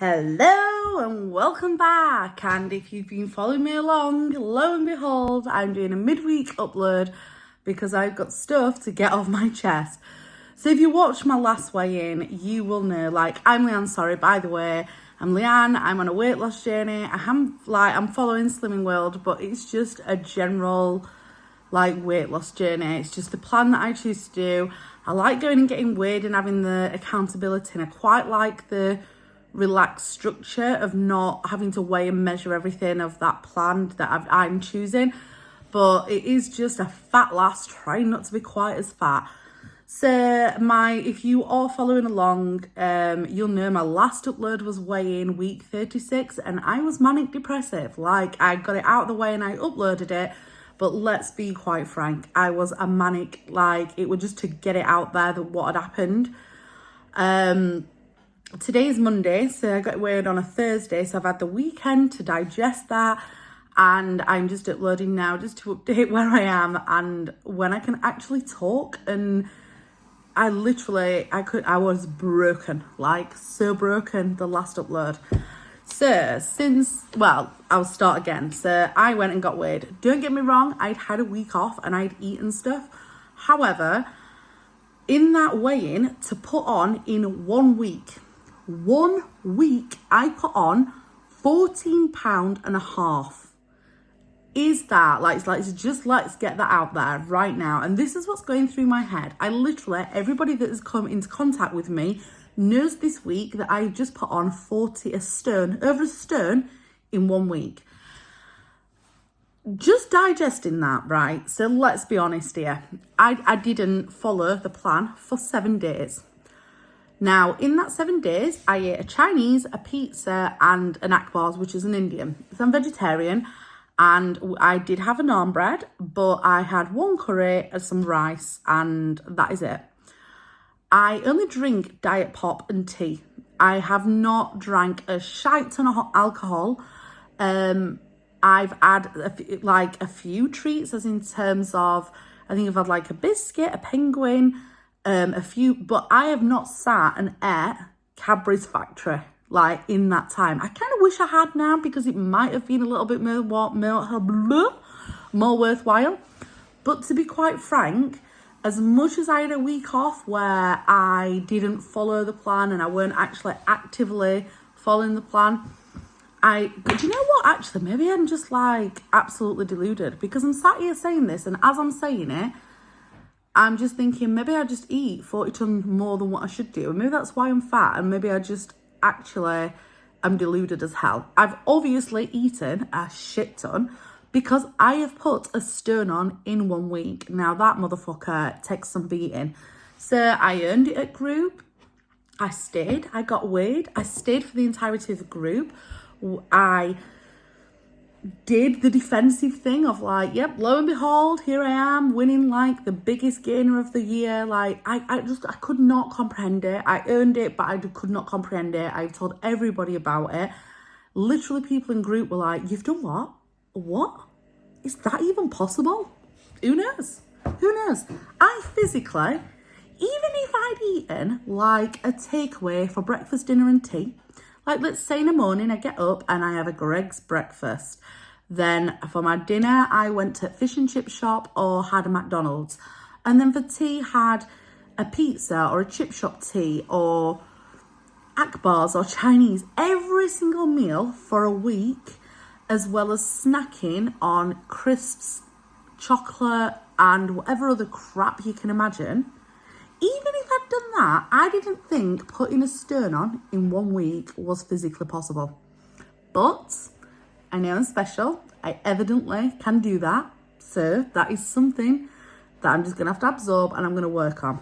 Hello and welcome back, and if you've been following me along, lo and behold, I'm doing a midweek upload because I've got stuff to get off my chest. So if you watched my last weigh-in, you will know, I'm Leanne, sorry, by the way, I'm Leanne, I'm on a weight loss journey. I'm following Slimming World, but it's just a general weight loss journey. It's just the plan that I choose to do. I like going and getting weighed and having the accountability, and I quite like the relaxed structure of not having to weigh and measure everything of that plan that I'm choosing. But it is just a fat lass trying not to be quite as fat. So if you are following along, you'll know my last upload was weigh-in week 36, and I was manic depressive. I got it out of the way and I uploaded it, but let's be quite frank, I was a manic, it was just to get it out there that what had happened. Today is Monday, so I got weighed on a Thursday, so I've had the weekend to digest that, and I'm just uploading now just to update where I am and when I can actually talk. And I was broken, so broken the last upload. So I'll start again. So I went and got weighed. Don't get me wrong, I'd had a week off and I'd eaten stuff. However, in that weigh-in, to put on in 1 week, I put on 14 pound and a half. Is that let's get that out there right now. And this is what's going through my head. Everybody that has come into contact with me knows this week that I just put on over a stone in 1 week. Just digesting that, right? So let's be honest here. I didn't follow the plan for 7 days. Now, in that 7 days, I ate a Chinese, a pizza, and an Akbar's, which is an Indian. So I'm vegetarian, and I did have a naan bread, but I had 1 curry and some rice, and that is it. I only drink diet pop and tea. I have not drank a shite ton of alcohol. I've had a few treats, as in terms of, I think I've had a biscuit, a penguin, a few, but I have not sat and ate Cadbury's Factory in that time. I kind of wish I had now, because it might have been a little bit more worthwhile. But to be quite frank, as much as I had a week off where I didn't follow the plan and I weren't actually actively following the plan, do you know what, actually, maybe I'm just absolutely deluded, because I'm sat here saying this, and as I'm saying it, I'm just thinking maybe I just eat 40 tons more than what I should do, and maybe that's why I'm fat, and maybe I just actually am deluded as hell. I've obviously eaten a shit ton, because I have put a stone on in 1 week. Now that motherfucker takes some beating. So I earned it at group. I stayed. I got weighed. I stayed for the entirety of the group. I did the defensive thing of yep, lo and behold, here I am winning the biggest gainer of the year. I could not comprehend it. I earned it, but I could not comprehend it. I've told everybody about it. Literally, people in group were like, "You've done what? What? Is that even possible?" Who knows? I physically, even if I'd eaten a takeaway for breakfast, dinner and tea, let's say in the morning I get up and I have a Greg's breakfast. Then for my dinner, I went to a fish and chip shop or had a McDonald's. And then for tea, had a pizza or a chip shop tea or Akbar's or Chinese. Every single meal for a week, as well as snacking on crisps, chocolate, and whatever other crap you can imagine. Even if I'd done that, I didn't think putting a stone on in 1 week was physically possible. But I know I'm special. I evidently can do that. So that is something that I'm just going to have to absorb and I'm going to work on.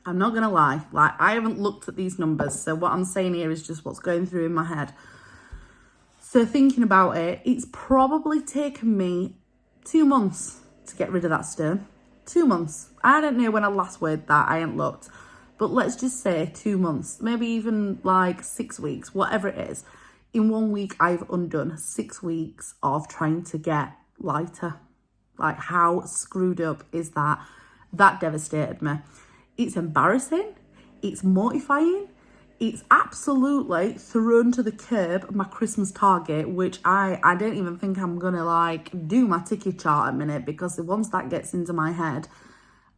I'm not going to lie. I haven't looked at these numbers. So what I'm saying here is just what's going through in my head. So thinking about it, it's probably taken me 2 months to get rid of that stone. 2 months. I don't know when I last weighed that. I ain't looked. But let's just say 2 months. Maybe even 6 weeks. Whatever it is. In 1 week, I've undone 6 weeks of trying to get lighter. How screwed up is that? That devastated me. It's embarrassing. It's mortifying. it's absolutely thrown to the curb my Christmas target, which I don't even think I'm gonna like do my ticket chart at a minute, because once that gets into my head,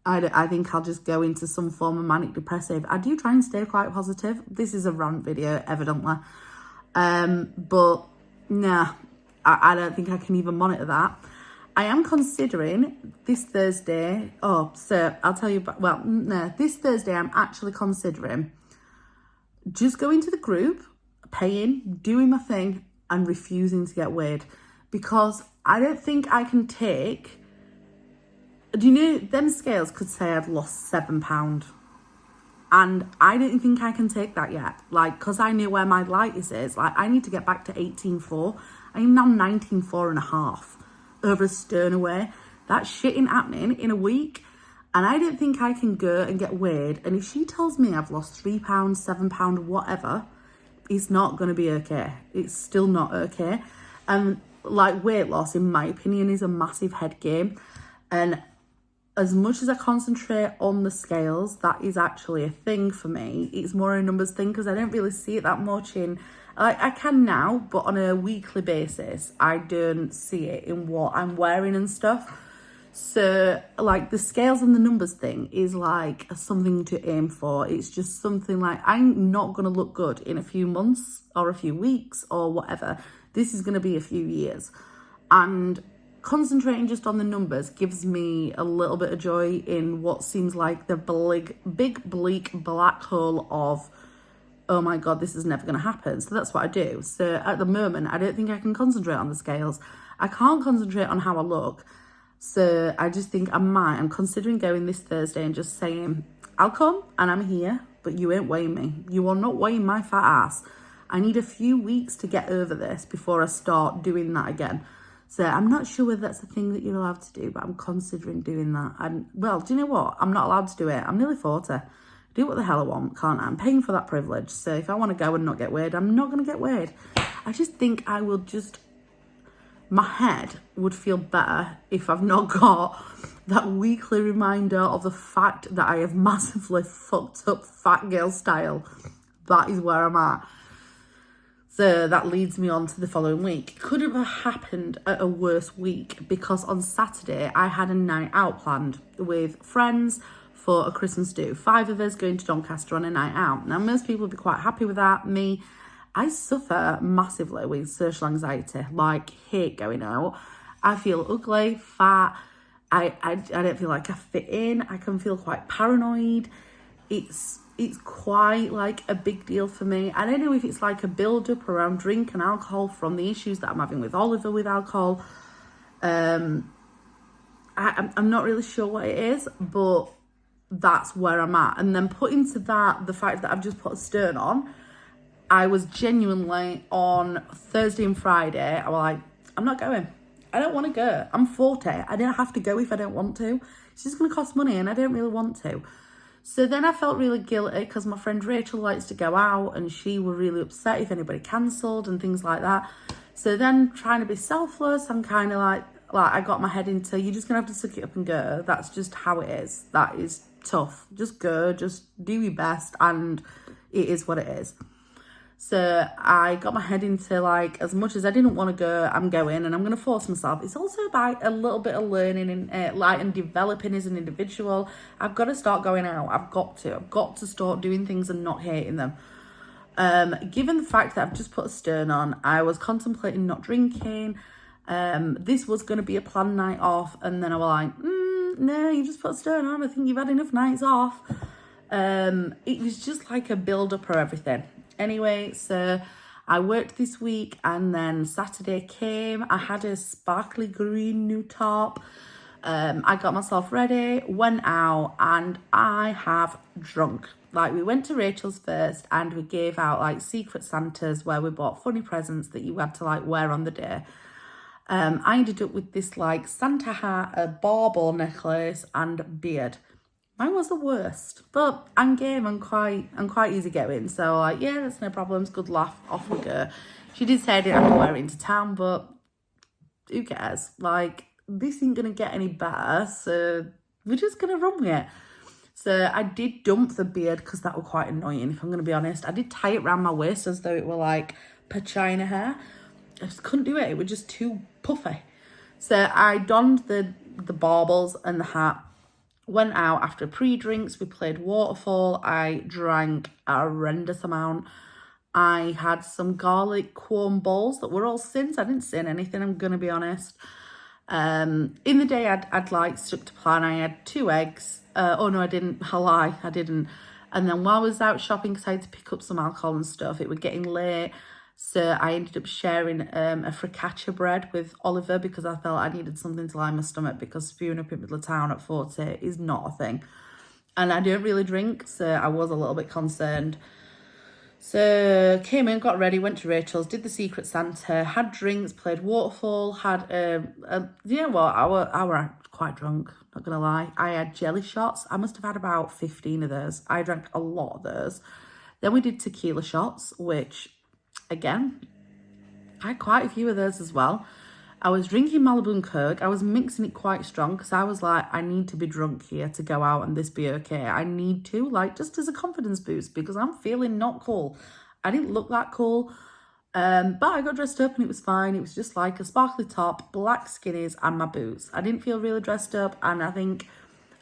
I think I'll just go into some form of manic depressive. I do try and stay quite positive. This is a rant video, evidently. But nah, I don't think I can even monitor that. I am considering this Thursday. Oh, so I'll tell you, well, no, this Thursday I'm actually considering just going to the group, paying, doing my thing, and refusing to get weighed, because I don't think I can take. Do you know, them scales could say I've lost £7, and I don't think I can take that yet. Like, because I knew where my lightest is. Like, I need to get back to 18.4. I am now 19.4.5, over a stone away. That shit ain't happening in a week, and I don't think I can go and get weighed. And if she tells me I've lost £3, £7, whatever, it's not going to be okay. It's still not okay. And like, weight loss, in my opinion, is a massive head game. And as much as I concentrate on the scales, that is actually a thing for me. It's more a numbers thing, because I don't really see it that much in, like, I can now, but on a weekly basis, I don't see it in what I'm wearing and stuff. So, like, the scales and the numbers thing is like something to aim for. It's just something like, I'm not going to look good in a few months or a few weeks or whatever. This is going to be a few years. And concentrating just on the numbers gives me a little bit of joy in what seems like the big bleak black hole of, oh my God, this is never going to happen. So that's what I do. So at the moment, I don't think I can concentrate on the scales. I can't concentrate on how I look. So I just think I'm considering going this Thursday and just saying, I'll come and I'm here, but you ain't weighing me. You are not weighing my fat ass. I need a few weeks to get over this before I start doing that again. So I'm not sure whether that's the thing that you're allowed to do, but I'm considering doing that. And, well, do you know what? I'm not allowed to do it. I'm nearly 40. Do what the hell I want, can't I? I'm paying for that privilege. So if I want to go and not get weighed, I'm not going to get weighed. I just think I will just, my head would feel better if I've not got that weekly reminder of the fact that I have massively fucked up fat girl style. That is where I'm at. So that leads me on to the following week. Could have happened at a worse week, because on Saturday I had a night out planned with friends for a Christmas do. 5 of us going to Doncaster on a night out. Now, most people would be quite happy with that. Me, I suffer massively with social anxiety. Like, hate going out. I feel ugly, fat. I don't feel like I fit in. I can feel quite paranoid. It's quite like a big deal for me. I don't know if it's like a build-up around drink and alcohol from the issues that I'm having with Oliver with alcohol. I'm not really sure what it is, but that's where I'm at. And then put into that the fact that I've just put a stern on, I was genuinely on Thursday and Friday, I was like, I'm not going. I don't want to go. I'm 40. I don't have to go if I don't want to. It's just going to cost money and I don't really want to. So then I felt really guilty because my friend Rachel likes to go out and she was really upset if anybody cancelled and things like that. So then trying to be selfless, I'm kind of like I got my head into, you're just going to have to suck it up and go. That's just how it is. That is tough. Just go, just do your best, and it is what it is. So I got my head into, like, as much as I didn't want to go, I'm going and I'm going to force myself. It's also about a little bit of learning and developing as an individual. I've got to start going out. I've got to start doing things and not hating them. Given the fact that I've just put a stern on, I was contemplating not drinking. This was going to be a planned night off, and then I was like, no, you just put a stern on. I think you've had enough nights off. It was just like a build-up or everything. Anyway, so I worked this week, and then Saturday came. I had a sparkly green new top. I got myself ready, went out, and I have drunk. Like, we went to Rachel's first, and we gave out, like, secret Santas where we bought funny presents that you had to, like, wear on the day. I ended up with this, like, Santa hat, a bauble necklace, and beard. Mine was the worst, but I'm game. I'm quite easygoing. So, like, yeah, that's no problems. Good laugh. Off we go. She did say I didn't have to wear it into town, but who cares? Like, this ain't gonna get any better, so we're just gonna run with it. So I did dump the beard because that was quite annoying, if I'm going to be honest. I did tie it around my waist as though it were like Pachina hair. I just couldn't do it. It was just too puffy. So I donned the baubles and the hat, went out after pre-drinks. We played waterfall. I drank a horrendous amount. I had some garlic corn balls that were all sins. I didn't sin anything, I'm going to be honest. In the day, I'd like stuck to plan. I had 2 eggs. Oh no, I didn't. I lie, I didn't. And then while I was out shopping, because I had to pick up some alcohol and stuff, it was getting late. So I ended up sharing a focaccia bread with Oliver because I felt I needed something to line my stomach, because spewing up in the middle of town at 40 is not a thing. And I don't really drink, so I was a little bit concerned. So came in, got ready, went to Rachel's, did the Secret Santa, had drinks, played waterfall, had you know what, I were quite drunk, not gonna lie. I had jelly shots. I must have had about 15 of those. I drank a lot of those. Then we did tequila shots, which again, I had quite a few of those as well. I was drinking Malibu and Coke. I was mixing it quite strong because I was like, I need to be drunk here to go out and this be okay. I need to, like, just as a confidence boost, because I'm feeling not cool. I didn't look that cool. But I got dressed up and it was fine. It was just like a sparkly top, black skinnies and my boots. I didn't feel really dressed up, and I think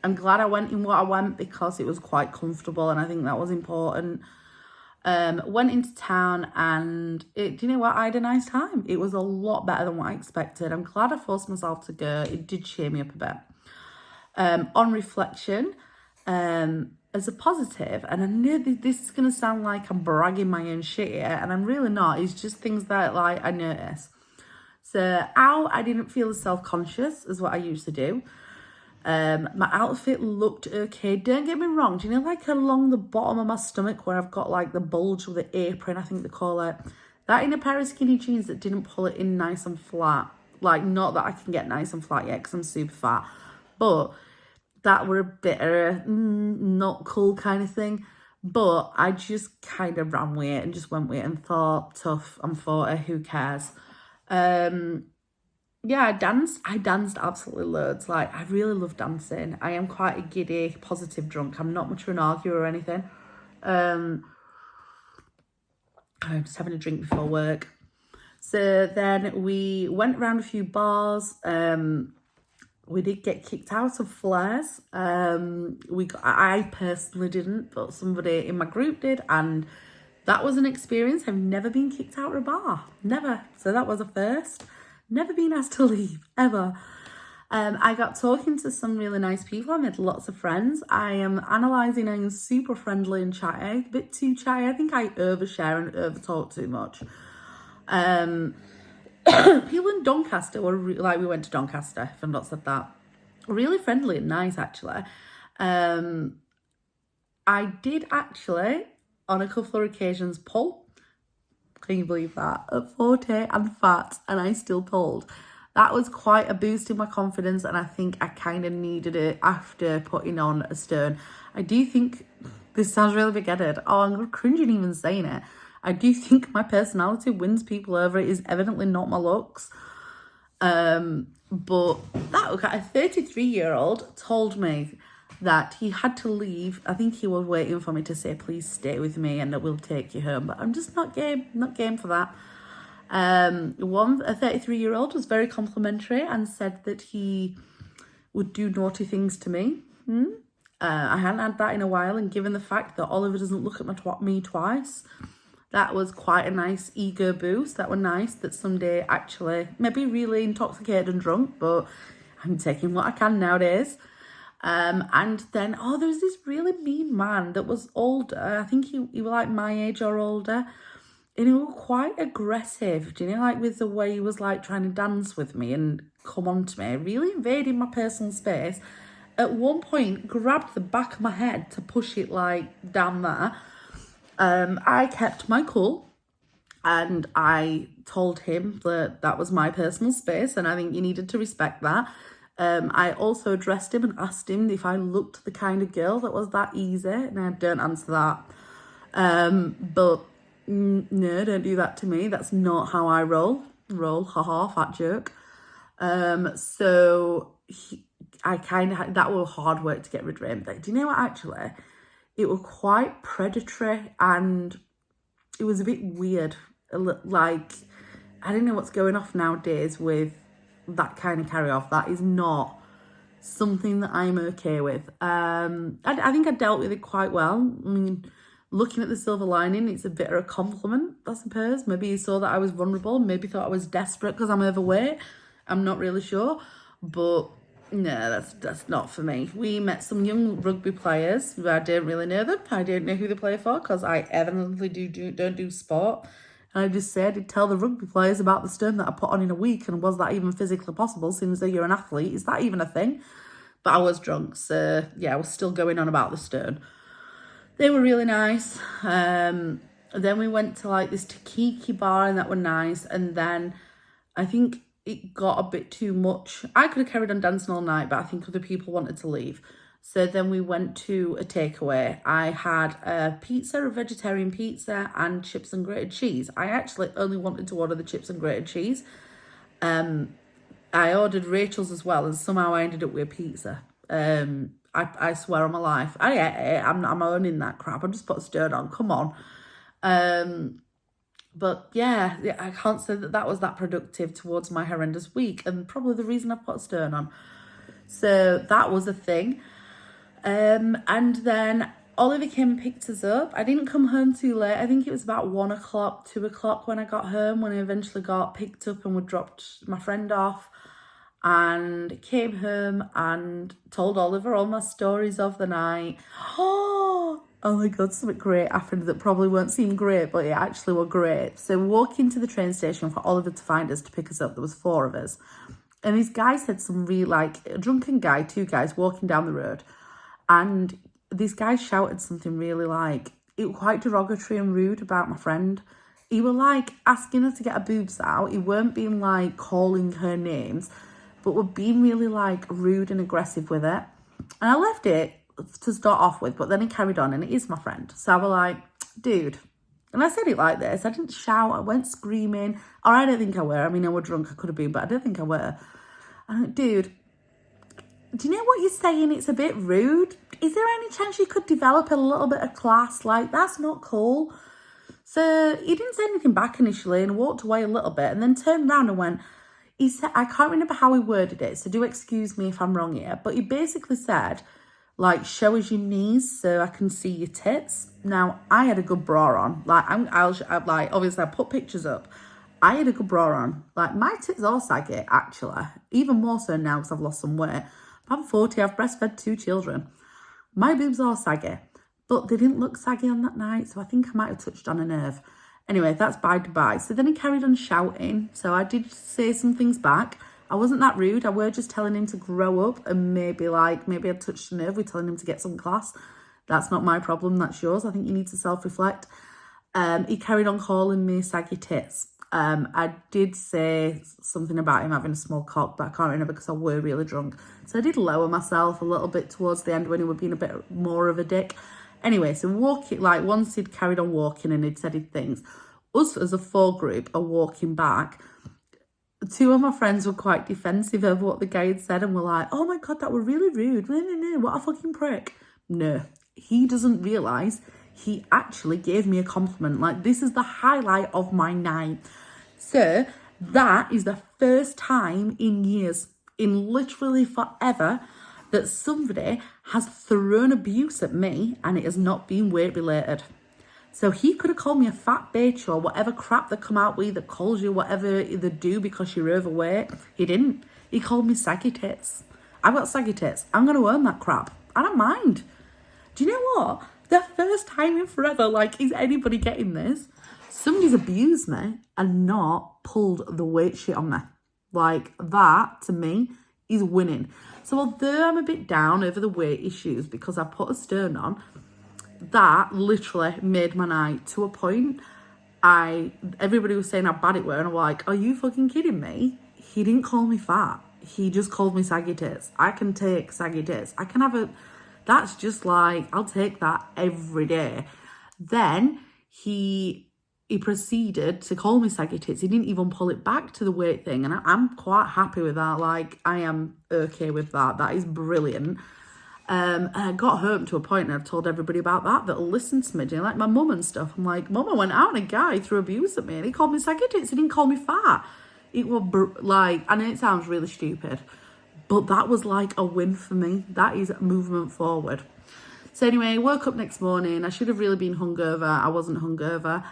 I'm glad I went in what I went because it was quite comfortable, and I think that was important. Went into town, and do you know what? I had a nice time. It was a lot better than what I expected. I'm glad I forced myself to go. It did cheer me up a bit. On reflection, as a positive, and I know this is going to sound like I'm bragging my own shit here, and I'm really not. It's just things that like I notice. So I didn't feel as self-conscious as what I used to do. My outfit looked okay. Don't get me wrong. Do you know, like along the bottom of my stomach where I've got like the bulge with the apron, I think they call it, that in a pair of skinny jeans that didn't pull it in nice and flat. Like, not that I can get nice and flat yet because I'm super fat, but that were a bit of a not cool kind of thing. But I just kind of ran with it and just went with it and thought, tough, I'm 40, who cares? Yeah, I danced absolutely loads. Like, I really love dancing. I am quite a giddy, positive drunk. I'm not much of an arguer or anything. I'm just having a drink before work. So then we went around a few bars. We did get kicked out of Flares. I personally didn't, but somebody in my group did, and that was an experience. I've never been kicked out of a bar. Never. So that was a first. Never been asked to leave, ever. I got talking to some really nice people. I made lots of friends. I am analysing. I'm super friendly and chatty. A bit too chatty. I think I overshare and overtalk too much. People in Doncaster were like, we went to Doncaster, if I've not said that. Really friendly and nice, actually. I did actually, on a couple of occasions, pull. Can you believe that? At 40 and fat, and I still pulled. That was quite a boost in my confidence, and I think I kind of needed it after putting on a stone. I do think, this sounds really big-headed. Oh, I'm cringing even saying it. I do think my personality wins people over. It is evidently not my looks. But that, a 33-year-old told me that he had to leave. I think he was waiting for me to say, please stay with me and we'll take you home. But I'm just not game for that. A 33-year-old was very complimentary and said that he would do naughty things to me. I hadn't had that in a while, and given the fact that Oliver doesn't look at me twice, that was quite a nice ego boost. That was nice that someday actually, maybe really intoxicated and drunk, but I'm taking what I can nowadays. And then, there was this really mean man that was older. I think he was like my age or older. And he was quite aggressive, do you know, like with the way he was like trying to dance with me and come on to me, really invading my personal space. At one point, grabbed the back of my head to push it like down there. I kept my cool and I told him that was my personal space and I think you needed to respect that. I also addressed him and asked him if I looked the kind of girl that was that easy, and I don't answer that. But no, don't do that to me. That's not how I roll. Haha, fat joke. So that was hard work to get rid of him. But do you know what, actually? It was quite predatory and it was a bit weird. Like, I don't know what's going off nowadays with that kind of carry off. That is not something that I'm okay with. I think I dealt with it quite well. I mean, looking at the silver lining, it's a bit of a compliment, I suppose. Maybe he saw that I was vulnerable, maybe thought I was desperate because I'm overweight. I'm not really sure. But no, that's not for me. We met some young rugby players. I didn't really know them. I didn't know who they play for because I evidently don't do sport. And I just said, I'd tell the rugby players about the stone that I put on in a week, and was that even physically possible, since though you're an athlete? Is that even a thing? But I was drunk, so yeah, I was still going on about the stone. They were really nice. Then we went to like this Takiki bar, and that were nice. And then I think it got a bit too much. I could have carried on dancing all night, but I think other people wanted to leave. So then we went to a takeaway. I had a vegetarian pizza, and chips and grated cheese. I actually only wanted to order the chips and grated cheese. I ordered Rachel's as well, and somehow I ended up with a pizza. I swear on my life. I'm owning that crap. I just put a stone on. Come on. But yeah, I can't say that was that productive towards my horrendous week, and probably the reason I put a stone on. So that was a thing. And then Oliver came and picked us up. I didn't come home too late. I think it was about 1 o'clock, 2 o'clock when I got home, when I eventually got picked up and we dropped my friend off. And came home and told Oliver all my stories of the night. Oh my God, something great happened that probably won't seem great, but it actually was great. So we walked into the train station for Oliver to find us, to pick us up. There was 4 of us. And this guy said some really, like, a drunken guy, 2 guys walking down the road. And this guy shouted something really, like, it was quite derogatory and rude about my friend. He were, like, asking her to get her boobs out. He weren't being, like, calling her names, but were being really, like, rude and aggressive with it. And I left it to start off with, but then he carried on, and it is my friend. So I was like, dude. And I said it like this. I didn't shout. I went screaming. Or I don't think I were. I mean, I was drunk. I could have been, but I don't think I were. I'm like, dude, do you know what you're saying? It's a bit rude. Is there any chance you could develop a little bit of class? Like, that's not cool. So he didn't say anything back initially and walked away a little bit, and then turned around and went, he said, I can't remember how he worded it, so do excuse me if I'm wrong here, but he basically said, like, show us your knees so I can see your tits. Now, I had a good bra on. Like, obviously I put pictures up. I had a good bra on. Like, my tits are saggy, actually. Even more so now because I've lost some weight. I'm 40, I've breastfed 2 children. My boobs are saggy, but they didn't look saggy on that night, so I think I might have touched on a nerve. Anyway, that's by the by. So then he carried on shouting, so I did say some things back. I wasn't that rude. I were just telling him to grow up, and maybe I'd touched a nerve with telling him to get some class. That's not my problem, that's yours. I think you need to self-reflect. He carried on calling me saggy tits. I did say something about him having a small cock, but I can't remember because I were really drunk. So I did lower myself a little bit towards the end when he was being a bit more of a dick. Anyway, so once he'd carried on walking and he'd said things, us as a 4 group are walking back. 2 of my friends were quite defensive of what the guy had said and were like, oh my God, that were really rude. No, what a fucking prick. No, he doesn't realise he actually gave me a compliment. Like, this is the highlight of my night. So that is the first time in years, in literally forever, that somebody has thrown abuse at me and it has not been weight related. So he could have called me a fat bitch or whatever crap that come out with that calls you whatever they do because you're overweight. He didn't. He called me saggy tits. I've got saggy tits. I'm going to own that crap. I don't mind. Do you know what? The first time in forever, like, is anybody getting this? Somebody's abused me and not pulled the weight shit on me. Like, that, to me, is winning. So although I'm a bit down over the weight issues because I put a stone on, that literally made my night to a point. Everybody was saying how bad it were, and I'm like, are you fucking kidding me? He didn't call me fat. He just called me saggy tits. I can take saggy tits. I can have that's just like, I'll take that every day. Then he he proceeded to call me saggy tits. He didn't even pull it back to the weight thing. And I'm quite happy with that. Like, I am okay with that. That is brilliant. And I got home to a point and I've told everybody about that'll listen to me, like my mum and stuff. I'm like, Mum, I went out and a guy threw abuse at me and he called me saggy tits. He didn't call me fat. It was like, I know it sounds really stupid, but that was like a win for me. That is movement forward. So anyway, woke up next morning. I should have really been hungover. I wasn't hungover.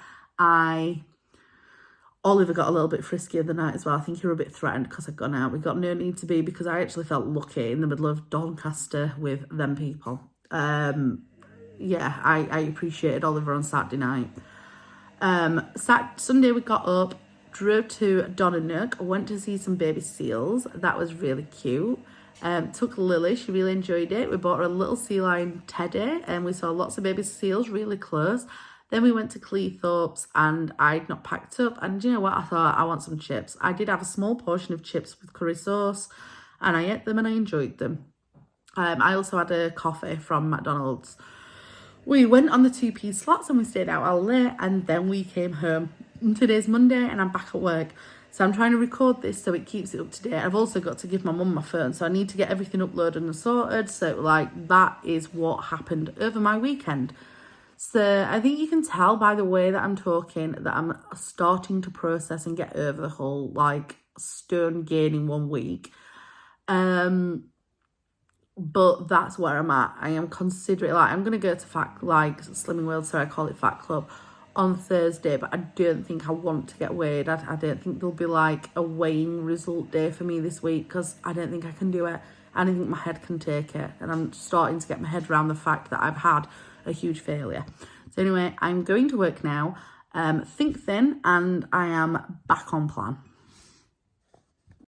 Oliver got a little bit friskier the night as well. I think he was a bit threatened because I'd gone out. We got no need to be, because I actually felt lucky in the middle of Doncaster with them people. Yeah, I appreciated Oliver on Saturday night. Sunday we got up, drove to Donanook, went to see some baby seals. That was really cute. Took Lily, she really enjoyed it. We bought her a little sea lion teddy and we saw lots of baby seals really close. Then we went to Cleethorpes and I'd not packed up. And you know what? I thought, I want some chips. I did have a small portion of chips with curry sauce and I ate them and I enjoyed them. I also had a coffee from McDonald's. We went on the 2p slots and we stayed out all late and then we came home. And today's Monday and I'm back at work. So I'm trying to record this so it keeps it up to date. I've also got to give my mum my phone, so I need to get everything uploaded and sorted. So like, that is what happened over my weekend. So I think you can tell by the way that I'm talking that I'm starting to process and get over the whole like stone gain in 1 week. But that's where I'm at. I am considering, like, I'm going to go to Slimming World, so I call it Fat Club, on Thursday, but I don't think I want to get weighed. I don't think there'll be like a weighing result day for me this week because I don't think I can do it. I don't think my head can take it. And I'm starting to get my head around the fact that I've had a huge failure. So anyway, I'm going to work now, think thin, and I am back on plan.